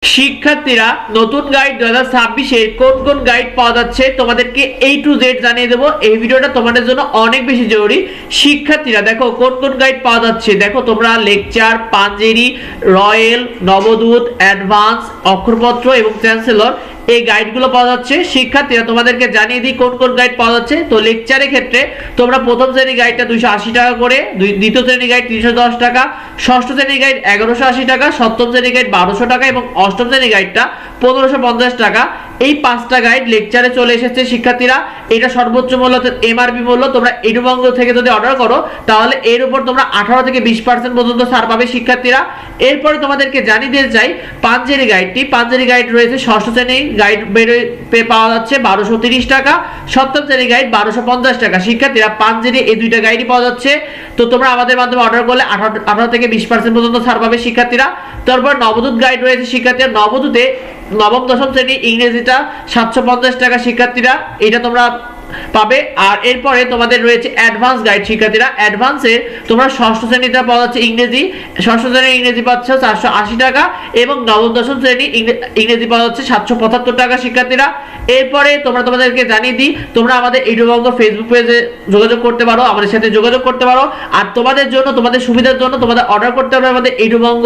শিক্ষার্থীরা নতুন গাইড 2026 কোন কোন গাইড পাওয়া যাচ্ছে তোমাদেরকে A to Z জানিয়ে দেবো। এই ভিডিওটা তোমাদের জন্য অনেক বেশি জরুরি। শিক্ষার্থীরা দেখো কোন কোন গাইড পাওয়া যাচ্ছে। দেখো তোমরা Lecture, Panjeree, Royal, Nobodut, Advance, Akshorpotro এবং চ্যান্সেলর এই গাইডগুলো পাওয়া যাচ্ছে। শিক্ষার্থীরা তোমাদেরকে জানিয়ে দিই কোন কোন গাইড পাওয়া যাচ্ছে। তো লেকচারের ক্ষেত্রে তোমরা প্রথম শ্রেণী গাইডটা 280 টাকা করে, দ্বিতীয় শ্রেণী গাইড 310 টাকা, ষষ্ঠ শ্রেণী গাইড 1180 টাকা, সপ্তম শ্রেণী গাইড 1200 টাকা এবং অষ্টম শ্রেণী গাইডটা 1550 টাকা। এই পাঁচটা গাইড লেকচারে চলে এসেছে শিক্ষার্থীরা। এটা সর্বোচ্চ মূল্য এমআরপি মূল্য। তোমরা এডুবঙ্গ থেকে যদি অর্ডার করো তাহলে এর উপর তোমরা 18 থেকে 20% পর্যন্ত ছাড় পাবে শিক্ষার্থীরা। এরপরে তোমাদেরকে জানিয়ে দিতে চাই পাঞ্জেরি গাইডটি। পাঞ্জেরি গাইড রয়েছে ষষ্ঠ শ্রেণী গাইড পাওয়া যাচ্ছে 1230 টাকা, সপ্তম শ্রেণী গাইড 1250 টাকা। শিক্ষার্থীরা পাঞ্জেরি এই দুইটা গাইডই পাওয়া যাচ্ছে। তো তোমরা আমাদের মাধ্যমে অর্ডার করলে 18 থেকে 20% পর্যন্ত ছাড় পাবে শিক্ষার্থীরা। তারপর নবদূত গাইড রয়েছে শিক্ষার্থীরা। নবদূতে নবম দশম শ্রেণী ইংরেজিটা 750 টাকা শিক্ষার্থীরা, এটা তোমরা পাবে। আর এরপরে তোমাদের রয়েছে অ্যাডভান্স গাইড শিক্ষার্থীরা। অ্যাডভান্সে তোমরা ষষ্ঠ শ্রেণীটা পাওয়া যাচ্ছে ইংরেজি, ষষ্ঠ শ্রেণীর ইংরেজি পাচ্ছ 480 টাকা এবং নবম দশম শ্রেণী ইংরেজি পাওয়া যাচ্ছে 775 টাকা শিক্ষার্থীরা। এরপরে তোমাদেরকে জানিয়ে দিই তোমরা আমাদের এডুবঙ্গ ফেসবুক পেজে যোগাযোগ করতে পারো, আমাদের সাথে যোগাযোগ করতে পারো। আর তোমাদের জন্য, তোমাদের সুবিধার জন্য তোমাদের অর্ডার করতে হবে আমাদের এডুবঙ্গ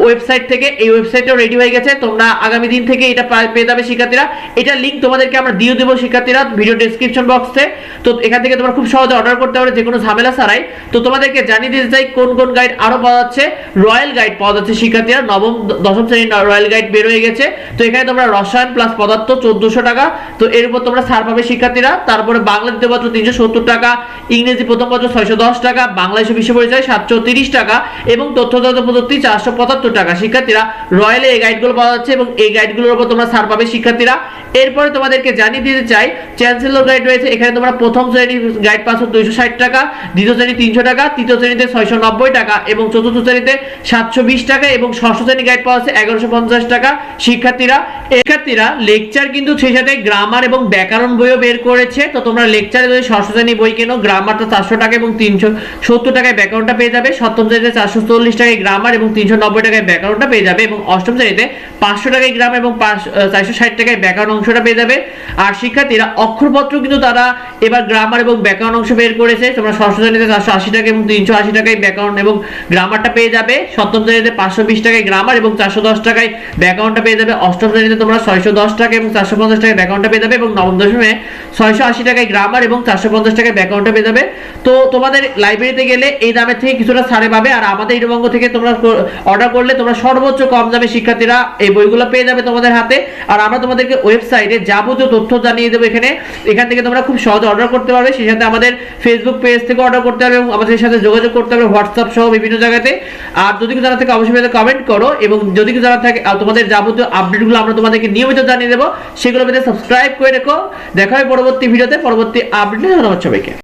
ওয়েবসাইট থেকে। এই ওয়েবসাইটটাও রেডি হয়ে গেছে, তোমরা আগামী দিন থেকে এটা পেয়ে যাবে শিক্ষার্থীরা। এটা লিংক তোমাদেরকে আমরা দিয়ে দেবো শিক্ষার্থীরা ভিডিও ডেসক্রিপশন বক্সে। তো এখান থেকে তোমরা খুব সহজে অর্ডার করতে পারো যে কোনো ঝামেলা ছাড়াই। তো তোমাদেরকে জানিয়ে দিতে চাই কোন কোন গাইড আরো পাওয়া যাচ্ছে। রয়্যাল গাইড পাওয়া যাচ্ছে শিক্ষার্থীরা। নবম দশম শ্রেণীর রয়্যাল গাইড বের হয়ে গেছে। তো এখানে তোমরা রসায়ন প্লাস পদার্থ 1400 টাকা, তো এর উপর তোমরা ছাড় পাবে শিক্ষার্থীরা। তারপরে বাংলা দ্বিতীয় পত্র 370 টাকা, ইংরেজি প্রথম পত্র 610 টাকা, বাংলাদেশ বিশ্ব পরিচয় 730 টাকা এবং তথ্যতন্ত্র প্রযুক্তি 475 টাকা। শিক্ষার্থীরা রয়্যালে এই গাইডগুলো পাওয়া যাচ্ছে এবং এই গাইডগুলোর উপর তোমরা ছাড় পাবে শিক্ষার্থীরা। এরপরে তোমাদেরকে জানিয়ে দিতে চাই চ্যান্সেলর গাইড রয়েছে। এখানে তোমরা প্রথম শ্রেণীর গাইড পাচ্ছ 260 টাকা, দ্বিতীয় শ্রেণী 300 টাকা, তৃতীয় শ্রেণীতে 690 টাকা এবং চতুর্থ শ্রেণীতে 720 টাকা এবং ষষ্ঠ শ্রেণী গাইড পাওয়া যাচ্ছে 1150 টাকা শিক্ষার্থীরা। লেকচার কিন্তু সেই সাথে গ্রামার এবং ব্যাকরণ বইও বের করেছে। তো তোমরা লেকচারে যদি ষষ্ঠ শ্রেণী বই কেনো গ্রামারটা 400 টাকা এবং 370 টাকায় ব্যাকরণটা পেয়ে যাবে। সপ্তম শ্রেণীতে 440 টাকায় গ্রামার এবং 390 টাকায় ব্যাকরণটা পেয়ে যাবে এবং অষ্টম শ্রেণীতে 500 টাকায় গ্রামার এবং 460 টাকায় ব্যাকরণ অংশটা পেয়ে যাবে। আর শিক্ষার্থীরা অক্ষরপত্র কিন্তু তারা এবার গ্রামার এবং ব্যাকরণ অংশ বের করেছে। তোমরা ষষ্ঠ শ্রেণীতে 480 টাকা এবং 380 টাকায় ব্যাকরণ এবং গ্রামারটা পেয়ে যাবে। সপ্তম শ্রেণীতে 520 টাকায় গ্রামার এবং 410 টাকায় ব্যাকরণটা পেয়ে যাবে। অষ্টম শ্রেণীতে তোমরা 610 টাকা এবং 450 টাকায় ব্যাকরণটা পেয়ে যাবে এবং নবম দশমে 680 টাকায় গ্রামার এবং 450 টাকায় ব্যাকরণটা পেয়ে যাবে। তো তোমাদের লাইব্রেরিতে গেলে এই দামের থেকে কিছুটা ছাড়ে পাবে। আর আমাদের এডুবঙ্গ থেকে তোমরা অর্ডার করলে তোমরা সর্বোচ্চ কম দামে শিক্ষার্থীরা এই বইগুলো পেয়ে যাবে তোমাদের হাতে। আর আমরা তোমাদেরকে ওয়েবসাইটে যাবতীয় তথ্য জানিয়ে দেবো এখান থেকে তোমরা খুব সহজে অর্ডার করতে পারবে। সেই সাথে আমাদের ফেসবুক পেজ থেকে অর্ডার করতে পারবে এবং আমাদের সাথে যোগাযোগ করতে পারবে হোয়াটসঅ্যাপ সহ বিভিন্ন জায়গাতে। আর যদি কিছু জানার থাকে অবশ্যই কমেন্ট করো এবং যদি কিছু জানার থাকে তোমাদের যাবতীয় আপডেটগুলো আমরা তোমাদেরকে নিয়মিত জানিয়ে দেবো। সেগুলো পেতে সাবস্ক্রাইব করে রেখো। দেখা হয় পরবর্তী ভিডিওতে, পরবর্তী আপডেটে। ধন্যবাদ সবাইকে।